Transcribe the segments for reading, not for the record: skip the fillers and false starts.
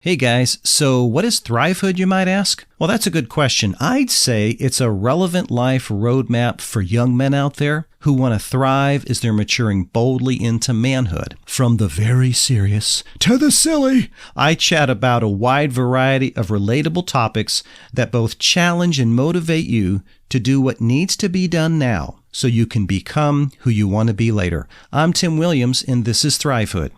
Hey guys, so what is Thrivehood, you might ask? Well, that's a good question. I'd say it's a relevant life roadmap for young men out there who want to thrive as they're maturing boldly into manhood. From the very serious to the silly, I chat about a wide variety of relatable topics that both challenge and motivate you to do what needs to be done now so you can become who you want to be later. I'm Tim Williams, and this is Thrivehood.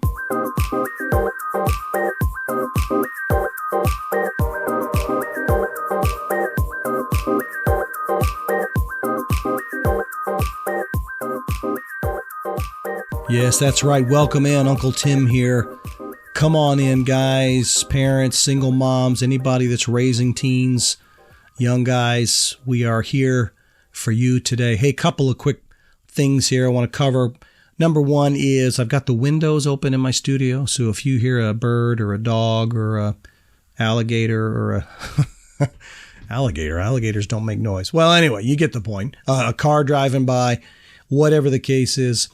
Yes, that's right. Welcome in. Uncle Tim here. Come on in, guys, parents, single moms, anybody that's raising teens, young guys. We are here for you today. Hey, couple of quick things here I want to cover. Number one is I've got the windows open in my studio, so if you hear a bird or a dog or a alligator or a alligators don't make noise. Well, anyway, you get the point. A car driving by, whatever the case is.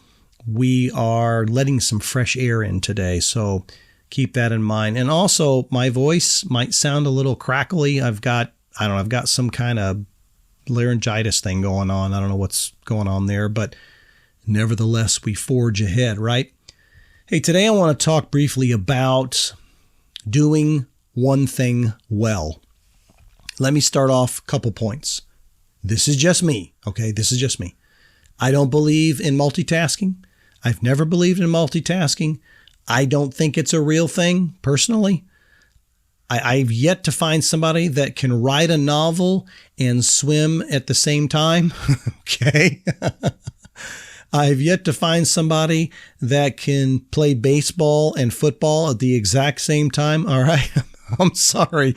We are letting some fresh air in today, so keep that in mind. And also, my voice might sound a little crackly. I've got some kind of laryngitis thing going on. I don't know what's going on there, but nevertheless, we forge ahead, right? Hey, today I want to talk briefly about doing one thing well. Let me start off a couple points. This is just me, okay? This is just me. I don't believe in multitasking. I've never believed in multitasking. I don't think it's a real thing, personally. I've yet to find somebody that can write a novel and swim at the same time. Okay. I've yet to find somebody that can play baseball and football at the exact same time. All right. I'm sorry.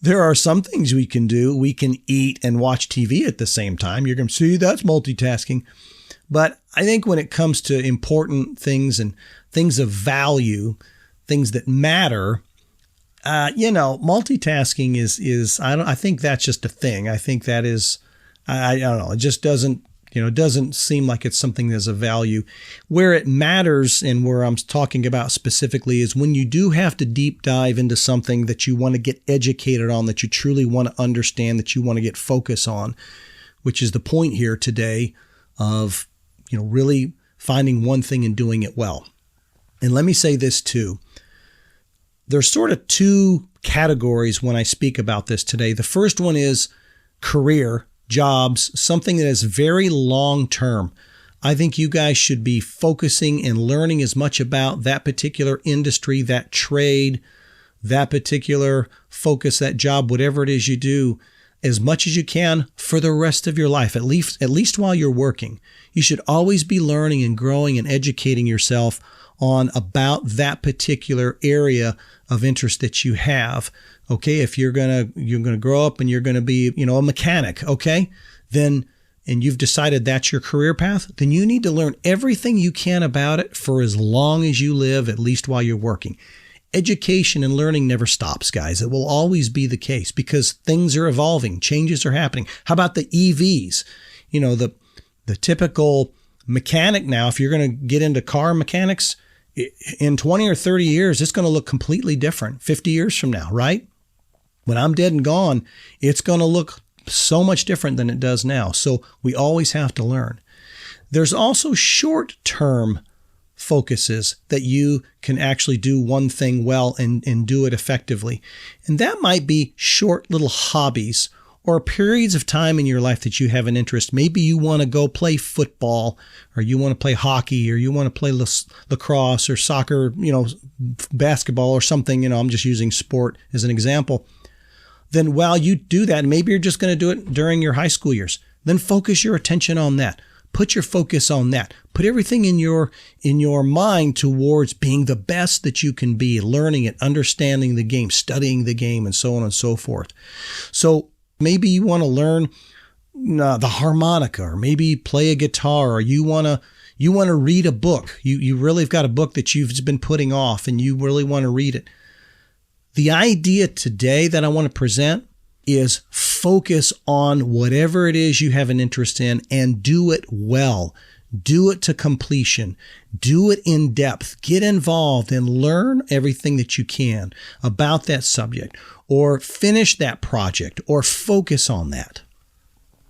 There are some things we can do. We can eat and watch TV at the same time. You're going to see that's multitasking. But I think when it comes to important things and things of value, things that matter, multitasking is I think that's just a thing. I think that is, I don't know. It just doesn't seem like it's something that's of value. Where it matters and where I'm talking about specifically is when you do have to deep dive into something that you want to get educated on, that you truly want to understand, that you want to get focus on, which is the point here today of really finding one thing and doing it well. And let me say this too. There's sort of two categories when I speak about this today. The first one is career, jobs, something that is very long term. I think you guys should be focusing and learning as much about that particular industry, that trade, that particular focus, that job, whatever it is you do, as much as you can for the rest of your life, at least while you're working. You should always be learning and growing and educating yourself on about that particular area of interest that you have. Okay, if you're gonna grow up and you're gonna be, a mechanic, okay, then and you've decided that's your career path, then you need to learn everything you can about it for as long as you live, at least while you're working. Education and learning never stops, guys. It will always be the case because things are evolving, changes are happening. How about the EVs? The typical mechanic now, if you're going to get into car mechanics, in 20 or 30 years, it's going to look completely different 50 years from now, right? When I'm dead and gone, it's going to look so much different than it does now. So we always have to learn. There's also short-term focuses that you can actually do one thing well and do it effectively. And that might be short little hobbies or periods of time in your life that you have an interest. Maybe you want to go play football, or you want to play hockey, or you want to play lacrosse or soccer, basketball or something. I'm just using sport as an example. Then while you do that, maybe you're just going to do it during your high school years, then focus your attention on that. Put your focus on that. Put everything in your mind towards being the best that you can be, learning it, understanding the game, studying the game, and so on and so forth. So maybe you want to learn the harmonica, or maybe play a guitar, or you want to read a book. You really have got a book that you've been putting off and you really want to read it. The idea today that I want to present is focus on whatever it is you have an interest in and do it well. Do it to completion. Do it in depth. Get involved and learn everything that you can about that subject, or finish that project, or focus on that.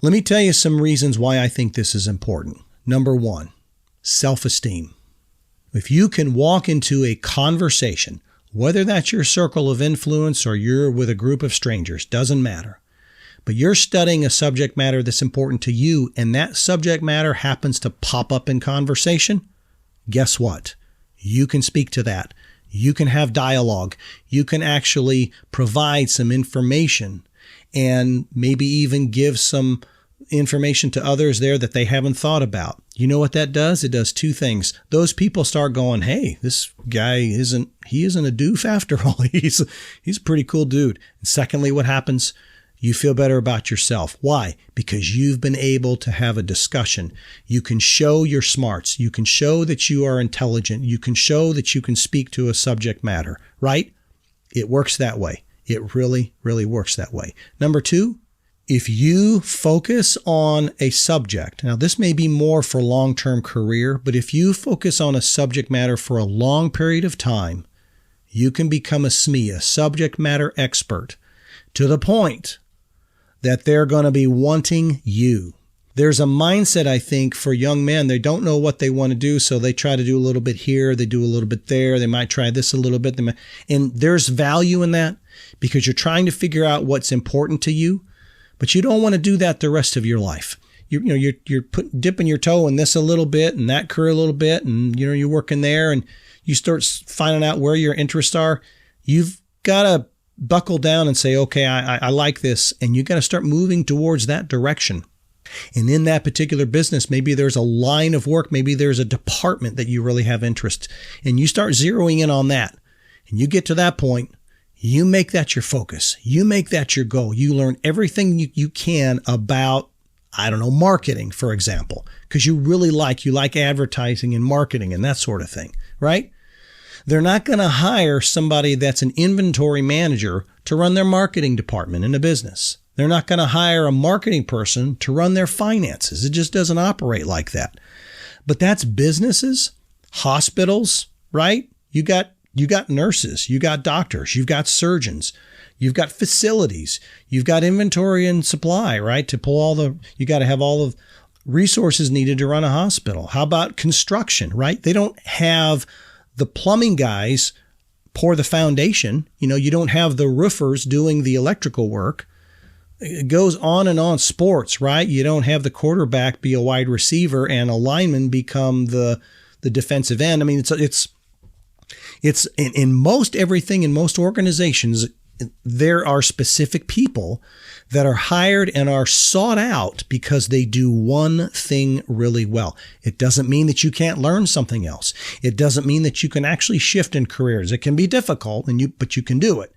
Let me tell you some reasons why I think this is important. Number one, self-esteem. If you can walk into a conversation, whether that's your circle of influence or you're with a group of strangers, doesn't matter. But you're studying a subject matter that's important to you, and that subject matter happens to pop up in conversation, guess what? You can speak to that. You can have dialogue. You can actually provide some information and maybe even give some information to others there that they haven't thought about. You know what that does? It does two things. Those people start going, hey, this guy isn't a doof after all. He's a pretty cool dude. And secondly, what happens? You feel better about yourself. Why? Because you've been able to have a discussion. You can show your smarts. You can show that you are intelligent. You can show that you can speak to a subject matter, right? It works that way. It really, really works that way. Number two, if you focus on a subject, now this may be more for long-term career, but if you focus on a subject matter for a long period of time, you can become a SME, a subject matter expert, to the point that they're going to be wanting you. There's a mindset, I think, for young men. They don't know what they want to do, so they try to do a little bit here, they do a little bit there, they might try this a little bit. And there's value in that because you're trying to figure out what's important to you, but you don't want to do that the rest of your life. You're dipping your toe in this a little bit and that career a little bit, and you're working there, and you start finding out where your interests are. You've got to buckle down and say, okay, I like this, and you got to start moving towards that direction. And in that particular business, maybe there's a line of work, maybe there's a department that you really have interest, and you start zeroing in on that. And you get to that point, you make that your focus. You make that your goal. You learn everything you can about, marketing, for example, because you like advertising and marketing and that sort of thing, right? They're not going to hire somebody that's an inventory manager to run their marketing department in a business. They're not going to hire a marketing person to run their finances. It just doesn't operate like that. But that's businesses, hospitals, right? You got nurses, you got doctors, you've got surgeons, you've got facilities, you've got inventory and supply, right? You got to have all of resources needed to run a hospital. How about construction, right? They don't have the plumbing guys pour the foundation. You don't have the roofers doing the electrical work. It goes on and on. Sports, right? You don't have the quarterback be a wide receiver and a lineman become the defensive end. I mean, it's in most everything in most organizations, there are specific people that are hired and are sought out because they do one thing really well. It doesn't mean that you can't learn something else. It doesn't mean that you can actually shift in careers. It can be difficult, but you can do it.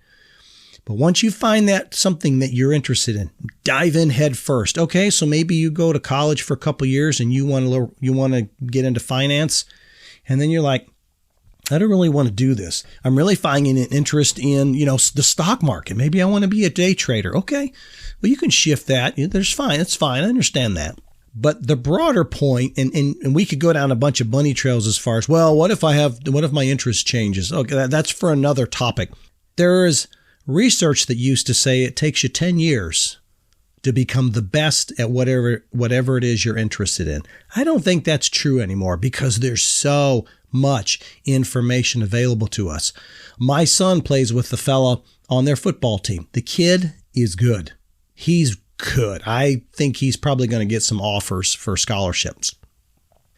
But once you find that something that you're interested in, dive in head first. Okay, so maybe you go to college for a couple of years and you want to get into finance, and then you're like, I don't really want to do this. I'm really finding an interest in, the stock market. Maybe I want to be a day trader. Okay, well, you can shift that. It's fine. I understand that. But the broader point, and we could go down a bunch of bunny trails as far as, well, what if my interest changes? Okay, that's for another topic. There is research that used to say it takes you 10 years to become the best at whatever it is you're interested in. I don't think that's true anymore because there's so much information available to us. My son plays with the fella on their football team. The kid is good. He's good. I think he's probably going to get some offers for scholarships.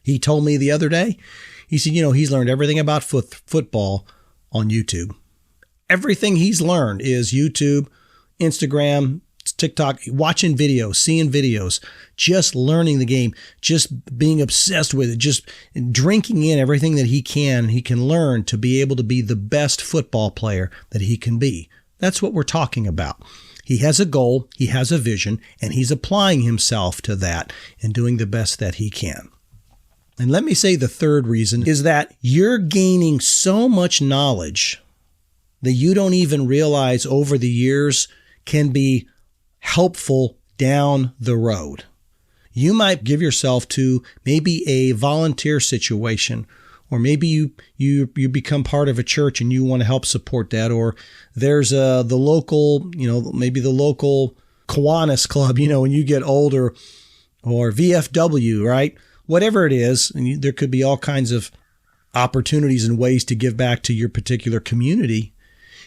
He told me the other day, he said, he's learned everything about football on YouTube. Everything he's learned is YouTube, Instagram, TikTok, watching videos, seeing videos, just learning the game, just being obsessed with it, just drinking in everything that he can learn to be able to be the best football player that he can be. That's what we're talking about. He has a goal, he has a vision, and he's applying himself to that and doing the best that he can. And let me say the third reason is that you're gaining so much knowledge that you don't even realize over the years can be helpful down the road. You might give yourself to maybe a volunteer situation, or maybe you become part of a church and you want to help support that. Or there's the local, maybe the local Kiwanis Club, when you get older, or VFW, right? Whatever it is, and there could be all kinds of opportunities and ways to give back to your particular community.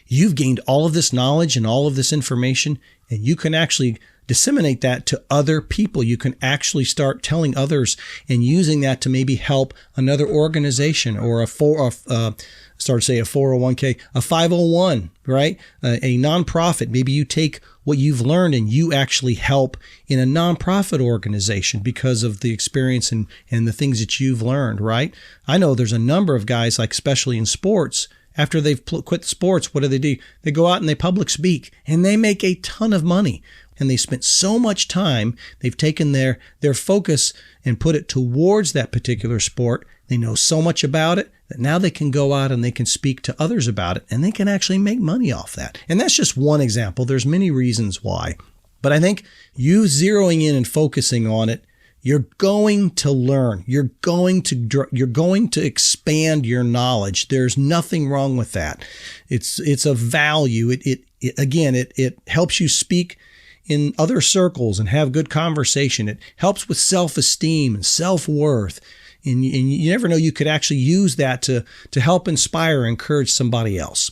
You've gained all of this knowledge and all of this information, and you can actually disseminate that to other people. You can actually start telling others and using that to maybe help another organization, or a 401k, a 501, right? A nonprofit. Maybe you take what you've learned and you actually help in a nonprofit organization because of the experience and the things that you've learned, right? I know there's a number of guys, like especially in sports, after they've quit sports, what do? They go out and they public speak, and they make a ton of money. And they spent so much time, they've taken their focus and put it towards that particular sport. They know so much about it that now they can go out and they can speak to others about it, and they can actually make money off that. And that's just one example. There's many reasons why. But I think you zeroing in and focusing on it, you're going to learn. You're going to expand your knowledge. There's nothing wrong with that. It's a value. It helps you speak in other circles and have good conversation. It helps with self-esteem and self-worth. And you never know, you could actually use that to help inspire, encourage somebody else.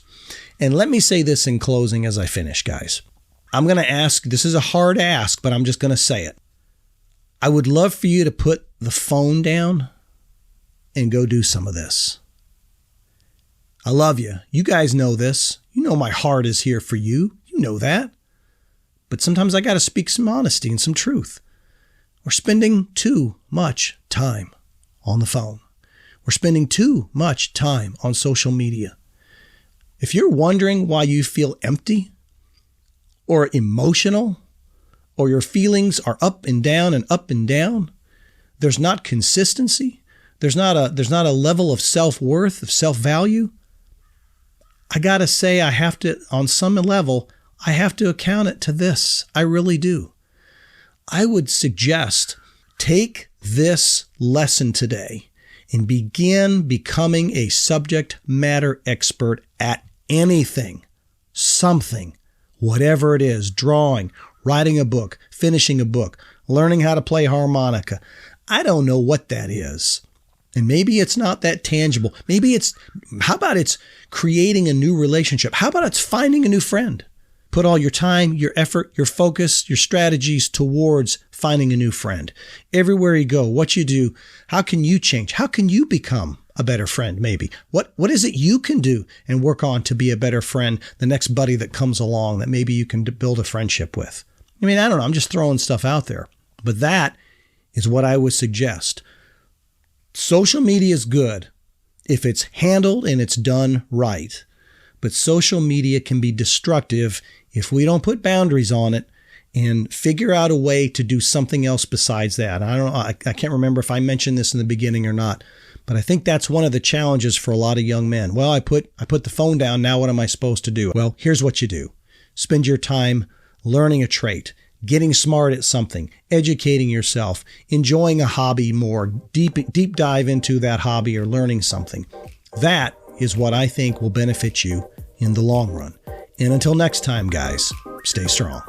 And let me say this in closing as I finish, guys. I'm going to ask, this is a hard ask, but I'm just going to say it. I would love for you to put the phone down and go do some of this. I love you. You guys know this. You know my heart is here for you. You know that. But sometimes I got to speak some honesty and some truth. We're spending too much time on the phone. We're spending too much time on social media. If you're wondering why you feel empty or emotional, or your feelings are up and down and up and down, there's not consistency, there's not a level of self-worth, of self-value, I got to say, I have to, on some level, I have to account it to this. I really do. I would suggest take this lesson today and begin becoming a subject matter expert at anything, something, whatever it is, drawing, writing a book, finishing a book, learning how to play harmonica. I don't know what that is. And maybe it's not that tangible. How about it's creating a new relationship? How about it's finding a new friend? Put all your time, your effort, your focus, your strategies towards finding a new friend. Everywhere you go, what you do, how can you change? How can you become a better friend maybe? What is it you can do and work on to be a better friend, the next buddy that comes along that maybe you can build a friendship with? I mean, I don't know. I'm just throwing stuff out there. But that is what I would suggest. Social media is good if it's handled and it's done right. But social media can be destructive if we don't put boundaries on it and figure out a way to do something else besides that. I can't remember if I mentioned this in the beginning or not, but I think that's one of the challenges for a lot of young men. Well, I put the phone down. Now what am I supposed to do? Well, here's what you do. Spend your time learning a trait, getting smart at something, educating yourself, enjoying a hobby more, deep dive into that hobby or learning something. That is what I think will benefit you in the long run. And until next time, guys, stay strong.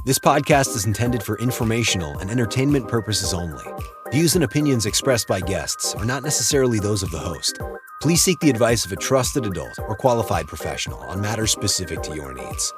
This podcast is intended for informational and entertainment purposes only. Views and opinions expressed by guests are not necessarily those of the host. Please seek the advice of a trusted adult or qualified professional on matters specific to your needs.